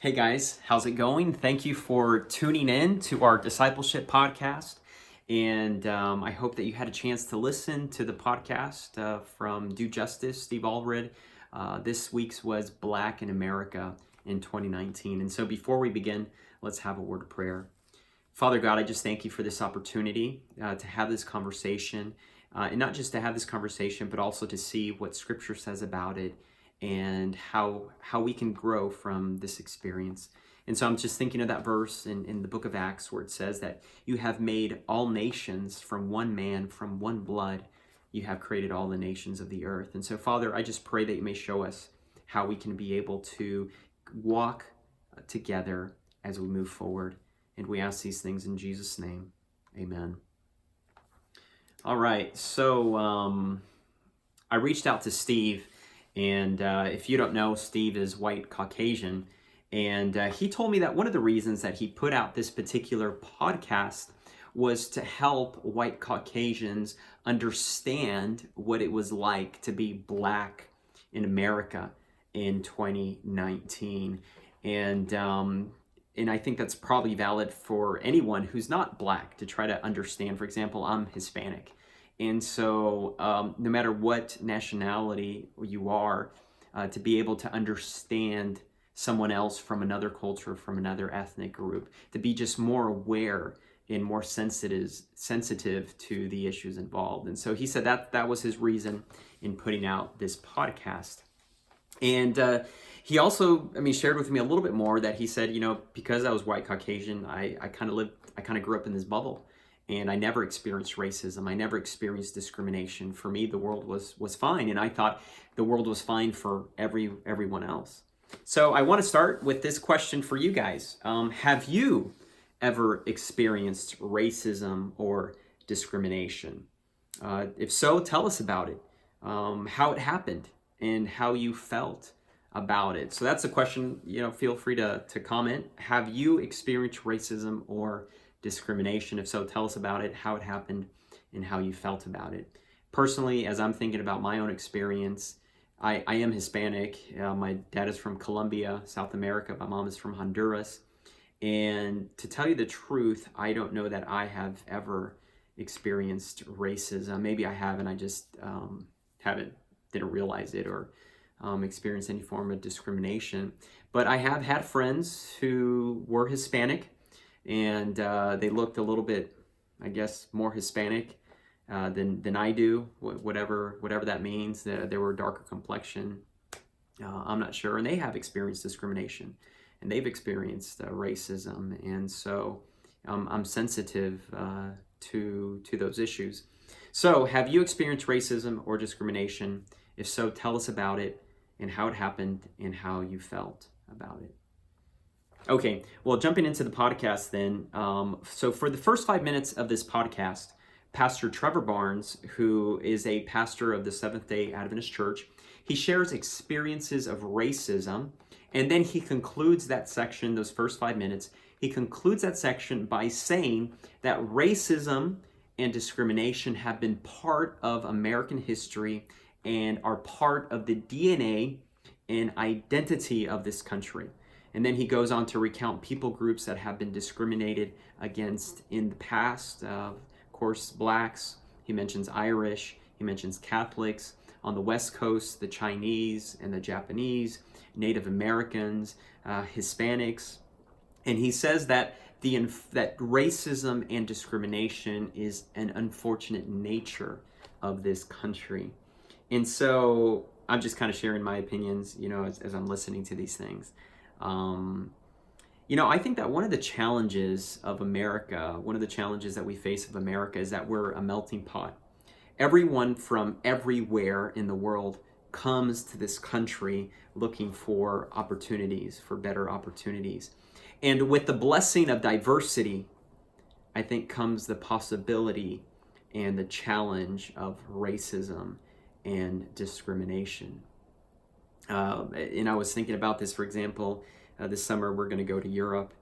Hey guys, how's it going? Thank you for tuning in to our Discipleship podcast. And I hope that you had a chance to listen to the podcast from Do Justice, Steve Allred. This week's was Black in America in 2019. And so before we begin, let's have a word of prayer. Father God, I just thank you for this opportunity to have this conversation. And not just to have this conversation, but also to see what Scripture says about it and how we can grow from this experience. And so I'm just thinking of that verse in the book of Acts where it says that you have made all nations from one man, from one blood. You have created all the nations of the earth. And so, Father, I just pray that you may show us how we can be able to walk together as we move forward. And we ask these things in Jesus' name. Amen. All right, so I reached out to Steve, and if you don't know, Steve is white Caucasian, and he told me that one of the reasons that he put out this particular podcast was to help white Caucasians understand what it was like to be Black in America in 2019. And I think that's probably valid for anyone who's not Black to try to understand. For example, I'm Hispanic. And so no matter what nationality you are, to be able to understand someone else from another culture, from another ethnic group, to be just more aware and more sensitive to the issues involved. And so he said that was his reason in putting out this podcast. And he also, shared with me a little bit more that he said, because I was white Caucasian, I kind of grew up in this bubble, and I never experienced racism. I never experienced discrimination. For me, the world was fine, and I thought the world was fine for everyone else. So I want to start with this question for you guys. Have you ever experienced racism or discrimination? If so, tell us about it, how it happened, and how you felt about it. So that's a question, feel free to comment. Have you experienced racism or discrimination? If so, tell us about it, how it happened, and how you felt about it. Personally, as I'm thinking about my own experience, I am Hispanic. My dad is from Colombia, South America. My mom is from Honduras. And to tell you the truth, I don't know that I have ever experienced racism. Maybe I have, and I just didn't realize it or experienced any form of discrimination. But I have had friends who were Hispanic, and they looked a little bit, I guess, more Hispanic than I do, whatever that means. They were darker complexion. I'm not sure. And they have experienced discrimination, and they've experienced racism. And so I'm sensitive to those issues. So have you experienced racism or discrimination? If so, tell us about it and how it happened and how you felt about it. Okay, well, jumping into the podcast then. So for the first 5 minutes of this podcast, Pastor Trevor Barnes, who is a pastor of the Seventh-day Adventist Church, he shares experiences of racism, and then he concludes that section, those first 5 minutes, he concludes that section by saying that racism and discrimination have been part of American history and are part of the DNA and identity of this country. And then he goes on to recount people groups that have been discriminated against in the past. Of course, Blacks. He mentions Irish. He mentions Catholics. On the West Coast, the Chinese and the Japanese, Native Americans, Hispanics. And he says that that racism and discrimination is an unfortunate nature of this country. And so I'm just kind of sharing my opinions, as I'm listening to these things. I think that one of the challenges of America, one of the challenges that we face of America is that we're a melting pot. Everyone from everywhere in the world comes to this country looking for opportunities, for better opportunities. And with the blessing of diversity, I think comes the possibility and the challenge of racism and discrimination. And I was thinking about this, for example, this summer we're going to go to Europe,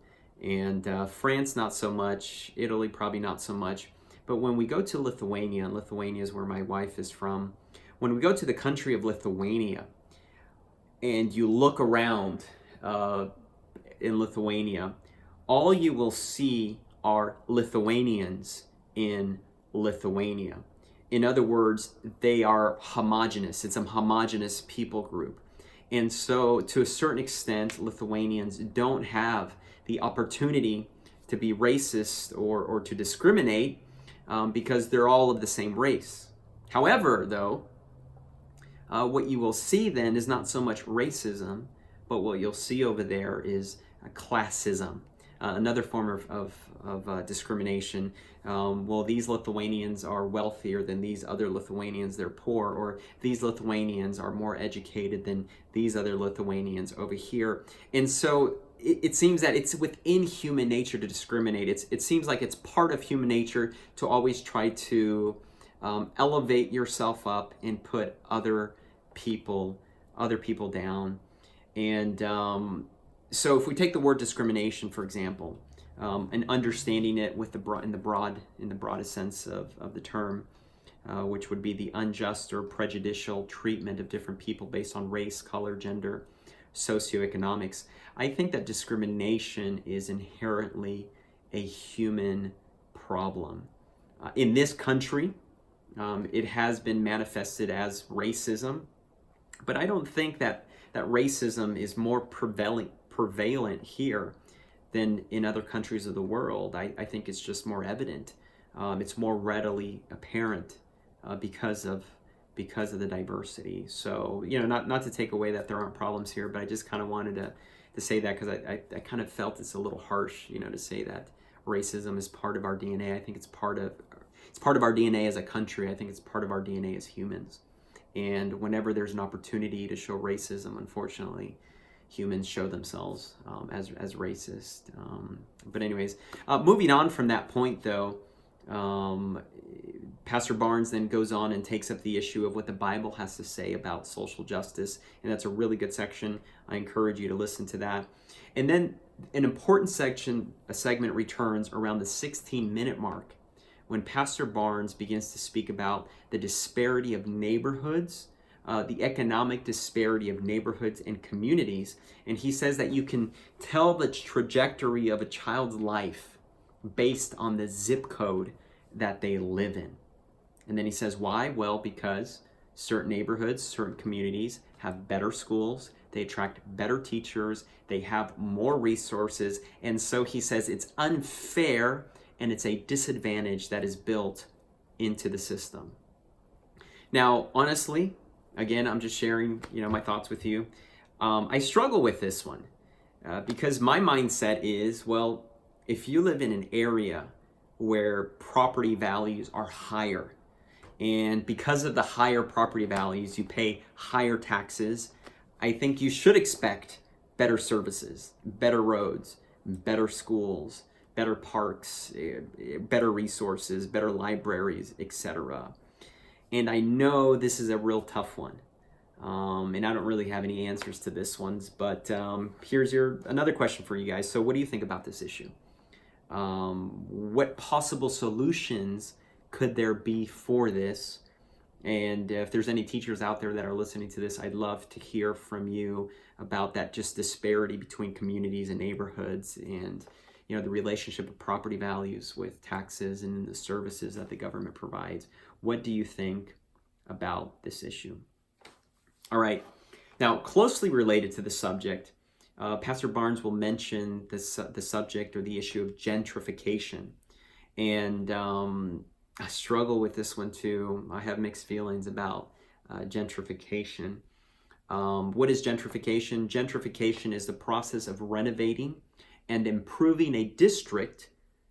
and France not so much, Italy probably not so much, but when we go to Lithuania, and Lithuania is where my wife is from, when we go to the country of Lithuania and you look around, in Lithuania, all you will see are Lithuanians in Lithuania. In other words, they are homogenous. It's a homogenous people group. And so, to a certain extent, Lithuanians don't have the opportunity to be racist or to discriminate because they're all of the same race. However, though, what you will see then is not so much racism, but what you'll see over there is classism, another form of discrimination. Well, these Lithuanians are wealthier than these other Lithuanians, they're poor, or these Lithuanians are more educated than these other Lithuanians over here. And so it seems that it's within human nature to discriminate. It seems like it's part of human nature to always try to elevate yourself up and put other people down. And so if we take the word discrimination, for example, and understanding it with in the broadest sense of the term, which would be the unjust or prejudicial treatment of different people based on race, color, gender, socioeconomics, I think that discrimination is inherently a human problem. In this country, it has been manifested as racism, but I don't think that racism is more prevalent here than in other countries of the world. I think it's just more evident. It's more readily apparent because of the diversity. So, not to take away that there aren't problems here, but I just kind of wanted to say that because I kind of felt it's a little harsh, to say that racism is part of our DNA. I think it's part of our DNA as a country. I think it's part of our DNA as humans. And whenever there's an opportunity to show racism, unfortunately, humans show themselves as racist. But anyways, moving on from that point, though, Pastor Barnes then goes on and takes up the issue of what the Bible has to say about social justice. And that's a really good section. I encourage you to listen to that. And then an important segment returns around the 16-minute mark when Pastor Barnes begins to speak about the disparity of neighborhoods, the economic disparity of neighborhoods and communities. And he says that you can tell the trajectory of a child's life based on the zip code that they live in. And then he says, why? Well, because certain neighborhoods, certain communities have better schools, they attract better teachers, they have more resources. And so he says it's unfair and it's a disadvantage that is built into the system. Now, honestly, again, I'm just sharing, my thoughts with you. I struggle with this one because my mindset is, well, if you live in an area where property values are higher, and because of the higher property values, you pay higher taxes, I think you should expect better services, better roads, better schools, better parks, better resources, better libraries, etc. And I know this is a real tough one. And I don't really have any answers to this one, but here's another question for you guys. So what do you think about this issue? What possible solutions could there be for this? And if there's any teachers out there that are listening to this, I'd love to hear from you about that just disparity between communities and neighborhoods and the relationship of property values with taxes and the services that the government provides. What do you think about this issue? All right. Now, closely related to the subject, Pastor Barnes will mention the subject or the issue of gentrification. And I struggle with this one too. I have mixed feelings about gentrification. What is gentrification? Gentrification is the process of renovating and improving a district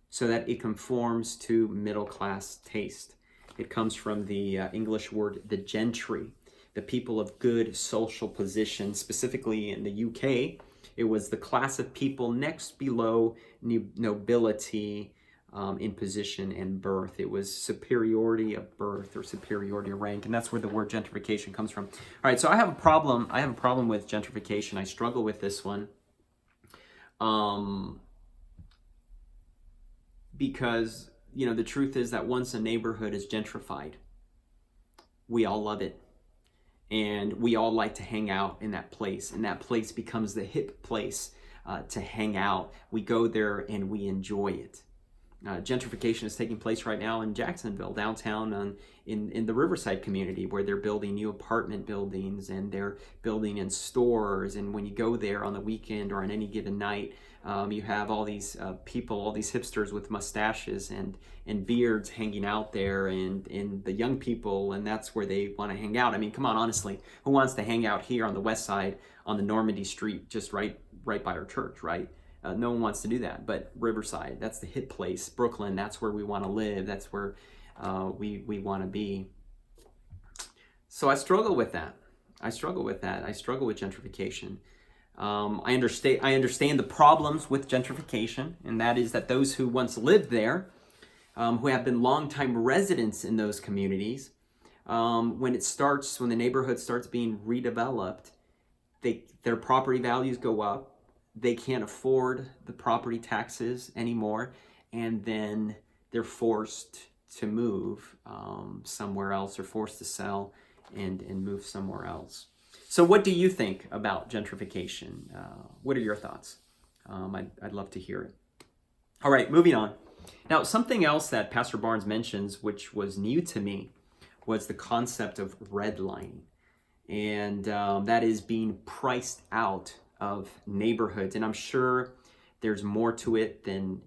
so that it conforms to middle-class taste. It comes from the English word, the gentry, the people of good social position. Specifically in the UK, it was the class of people next below nobility in position and birth. It was superiority of birth or superiority of rank, and that's where the word gentrification comes from. All right, so I have a problem with gentrification. I struggle with this one. Because, the truth is that once a neighborhood is gentrified, we all love it. And we all like to hang out in that place. And that place becomes the hip place. to hang out. We go there and we enjoy it. Gentrification is taking place right now in Jacksonville, downtown, in the Riverside community, where they're building new apartment buildings and they're building in stores. And when you go there on the weekend or on any given night, you have all these people, all these hipsters with mustaches and beards hanging out there, and the young people, and that's where they want to hang out. I mean, come on, honestly, who wants to hang out here on the west side on the Normandy Street, just right by our church, right? No one wants to do that, but Riverside, that's the hit place. Brooklyn, that's where we want to live. That's where we want to be. So I struggle with that. I struggle with gentrification. I understand the problems with gentrification, and that is that those who once lived there, who have been longtime residents in those communities, when the neighborhood starts being redeveloped, their property values go up. They can't afford the property taxes anymore, and then they're forced to move somewhere else, or forced to sell and move somewhere else. So what do you think about gentrification? What are your thoughts? I'd love to hear it. All right, moving on. Now, something else that Pastor Barnes mentions, which was new to me, was the concept of redlining. And that is being priced out of neighborhoods. And I'm sure there's more to it than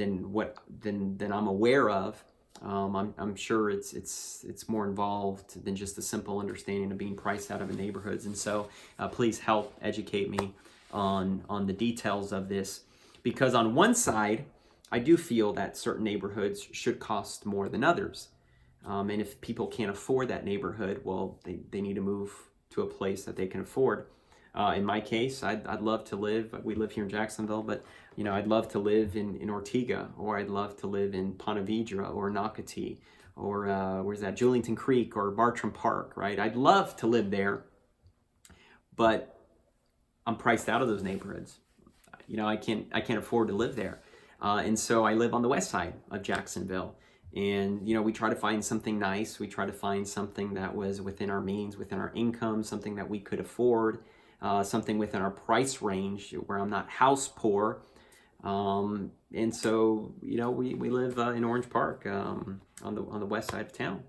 I'm aware of. I'm sure it's more involved than just a simple understanding of being priced out of neighborhoods. And so please help educate me on the details of this, because on one side, I do feel that certain neighborhoods should cost more than others. And if people can't afford that neighborhood, well, they need to move to a place that they can afford. In my case, I'd love to live, we live here in Jacksonville, but I'd love to live in Ortega, or I'd love to live in Ponte Vedra or Nocatee, or where's that, Julington Creek or Bartram Park, right? I'd love to live there, but I'm priced out of those neighborhoods. I can't afford to live there. And so I live on the west side of Jacksonville. And, we try to find something nice. We try to find something that was within our means, within our income, something that we could afford. Something within our price range where I'm not house poor. And so, we live in Orange Park on the west side of town.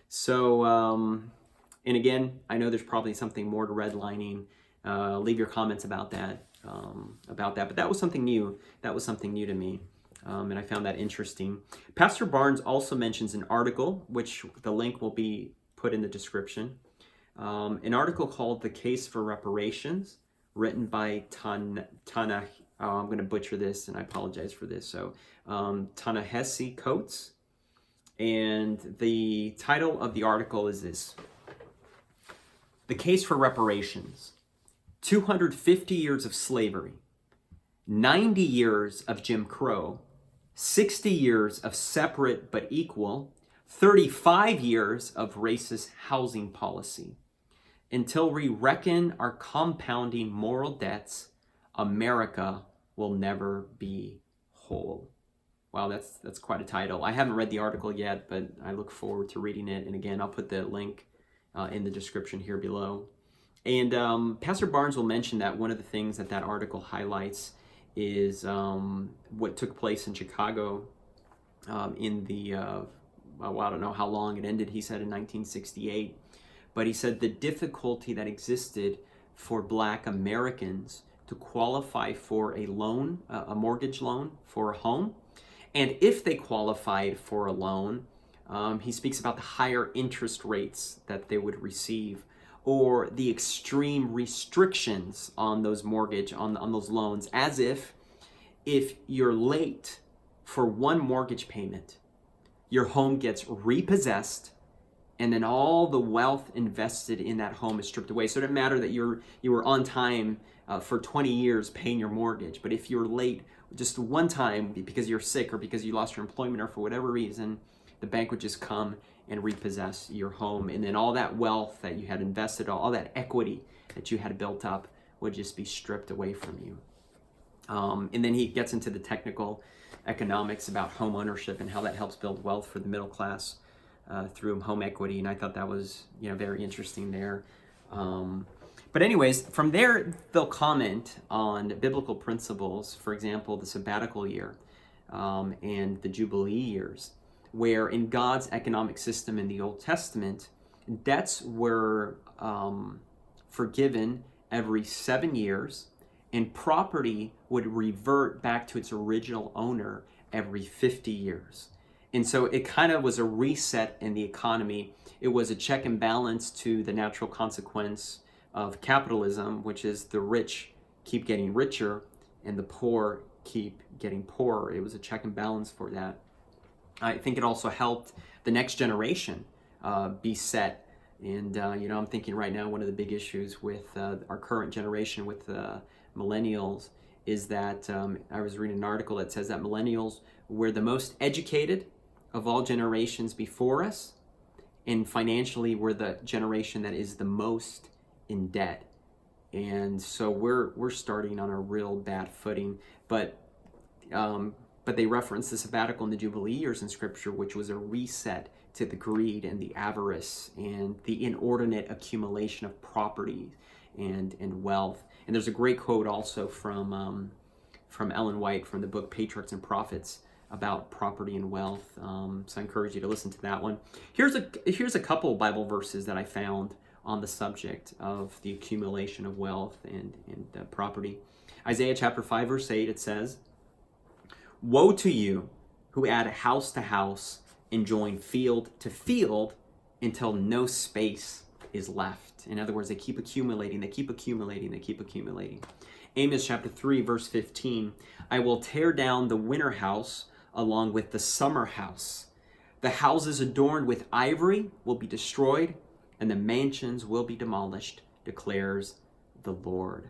So, and again, I know there's probably something more to redlining. Leave your comments about that. But that was something new. That was something new to me. And I found that interesting. Pastor Barnes also mentions an article, which the link will be put in the description. An article called "The Case for Reparations," written by I'm going to butcher this, and I apologize for this. So, Ta-Nehisi Coates. And the title of the article is this: "The Case for Reparations. 250 years of slavery, 90 years of Jim Crow, 60 years of separate but equal, 35 years of racist housing policy. Until we reckon our compounding moral debts, America will never be whole." Wow, that's quite a title. I haven't read the article yet, but I look forward to reading it. And again, I'll put the link in the description here below. And Pastor Barnes will mention that one of the things that article highlights is what took place in Chicago in the, well, I don't know how long it ended. He said in 1968. But he said the difficulty that existed for Black Americans to qualify for a loan, a mortgage loan for a home. And if they qualified for a loan, he speaks about the higher interest rates that they would receive, or the extreme restrictions on those on those loans, as if you're late for one mortgage payment, your home gets repossessed, and then all the wealth invested in that home is stripped away. So it doesn't matter that you were on time for 20 years paying your mortgage, but if you're late just one time because you're sick or because you lost your employment or for whatever reason, the bank would just come and repossess your home, and then all that wealth that you had invested, all that equity that you had built up would just be stripped away from you. And then he gets into the technical economics about home ownership and how that helps build wealth for the middle class through home equity, and I thought that was very interesting there. But anyways, from there, they'll comment on biblical principles, for example, the sabbatical year and the Jubilee years, where in God's economic system in the Old Testament, debts were forgiven every 7 years, and property would revert back to its original owner every 50 years. And so it kind of was a reset in the economy. It was a check and balance to the natural consequence of capitalism, which is the rich keep getting richer and the poor keep getting poorer. It was a check and balance for that. I think it also helped the next generation be set. And, I'm thinking right now one of the big issues with our current generation with millennials is that I was reading an article that says that millennials were the most educated of all generations before us, and financially we're the generation that is the most in debt. And so we're starting on a real bad footing. But they reference the sabbatical and the Jubilee years in Scripture, which was a reset to the greed and the avarice and the inordinate accumulation of property and wealth. And there's a great quote also from Ellen White from the book Patriarchs and Prophets about property and wealth. So I encourage you to listen to that one. Here's a couple Bible verses that I found on the subject of the accumulation of wealth and property. Isaiah chapter 5 verse 8, it says, "Woe to you who add house to house and join field to field until no space is left." In other words, they keep accumulating, they keep accumulating, they keep accumulating. Amos chapter 3 verse 15, "I will tear down the winter house along with the summer house. The houses adorned with ivory will be destroyed, and the mansions will be demolished, declares the Lord."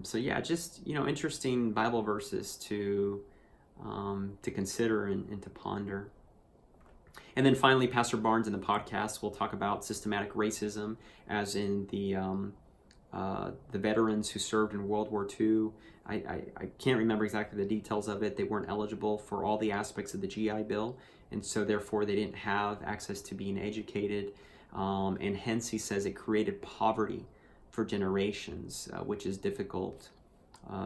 So yeah, just interesting Bible verses to consider and to ponder. And then finally, Pastor Barnes in the podcast will talk about systematic racism, as in the veterans who served in World War II. I can't remember exactly the details of it. They weren't eligible for all the aspects of the GI Bill, and so therefore they didn't have access to being educated. And hence, he says, it created poverty for generations, which is difficult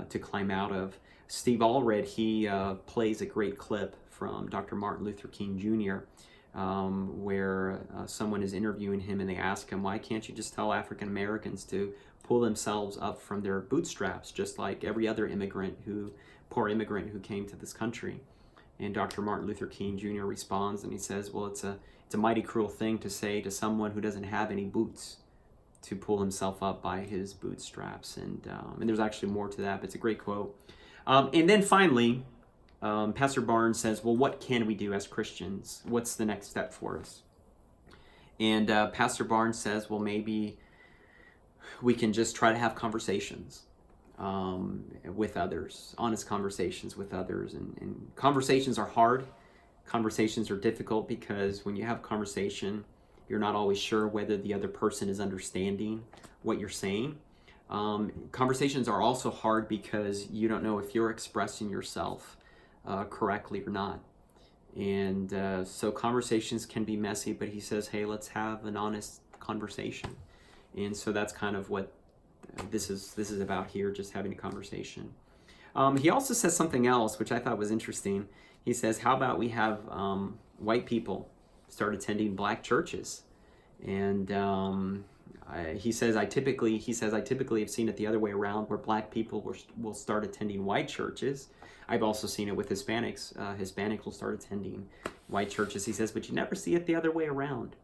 to climb out of. Steve Allred, he plays a great clip from Dr. Martin Luther King Jr., where someone is interviewing him and they ask him, "Why can't you just tell African Americans to pull themselves up from their bootstraps, just like every other poor immigrant who came to this country?" And Dr. Martin Luther King Jr. responds and he says, "Well, it's a mighty cruel thing to say to someone who doesn't have any boots to pull himself up by his bootstraps." And there's actually more to that, but it's a great quote. And then finally, Pastor Barnes says, "Well, what can we do as Christians? What's the next step for us?" And Pastor Barnes says, well, maybe we can just try to have conversations with others, honest conversations with others. And conversations are hard. Conversations are difficult because when you have a conversation, you're not always sure whether the other person is understanding what you're saying. Conversations are also hard because you don't know if you're expressing yourself correctly or not. And so conversations can be messy, but he says, hey, let's have an honest conversation. And so that's kind of what this is about here, just having a conversation. He also says something else, which I thought was interesting. He says, how about we have white people start attending black churches? And he says, I typically have seen it the other way around, where black people will start attending white churches. I've also seen it with Hispanics. Hispanics will start attending white churches. He says, but you never see it the other way around.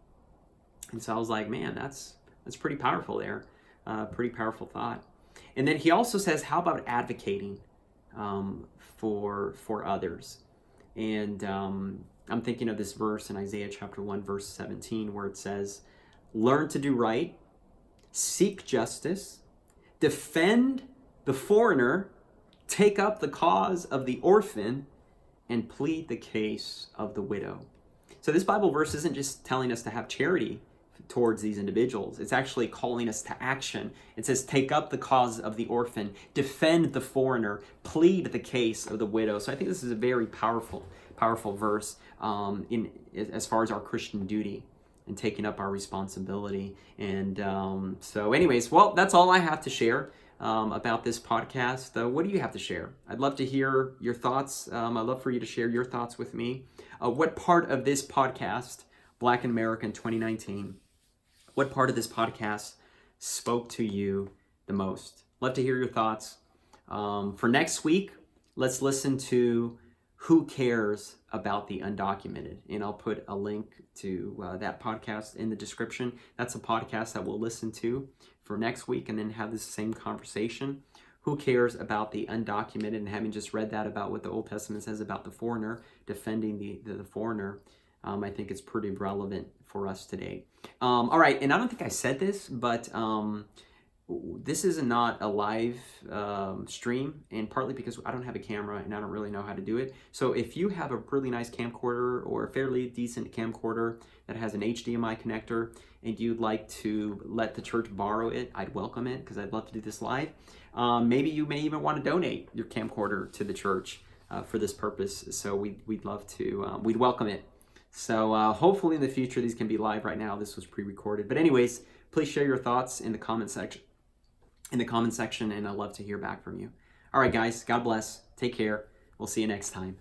And so I was like, man, that's pretty powerful there. Pretty powerful thought. And then he also says, how about advocating for others? And I'm thinking of this verse in Isaiah chapter 1, verse 17, where it says, learn to do right, seek justice, defend the foreigner, take up the cause of the orphan, and plead the case of the widow. So this Bible verse isn't just telling us to have charity towards these individuals. It's actually calling us to action. It says, take up the cause of the orphan, defend the foreigner, plead the case of the widow. So I think this is a very powerful verse as far as our Christian duty and taking up our responsibility. And so anyways, well, that's all I have to share about this podcast. What do you have to share? I'd love to hear your thoughts. I'd love for you to share your thoughts with me. What part of this podcast, Black in America in 2019, what part of this podcast spoke to you the most? Love to hear your thoughts. For next week, let's listen to Who Cares About the Undocumented? And I'll put a link to that podcast in the description. That's a podcast that we'll listen to for next week and then have this same conversation. Who cares about the undocumented? And having just read that about what the Old Testament says about the foreigner, defending the foreigner, I think it's pretty relevant for us today. All right, and I don't think I said this, but this is not a live stream, and partly because I don't have a camera and I don't really know how to do it. So if you have a really nice camcorder or a fairly decent camcorder that has an HDMI connector and you'd like to let the church borrow it, I'd welcome it because I'd love to do this live. Maybe you may even want to donate your camcorder to the church for this purpose. So we'd love to, we'd welcome it. So hopefully in the future these can be live. Right now this was pre-recorded. But anyways, please share your thoughts in the comment section. And I'd love to hear back from you. All right, guys, God bless. Take care. We'll see you next time.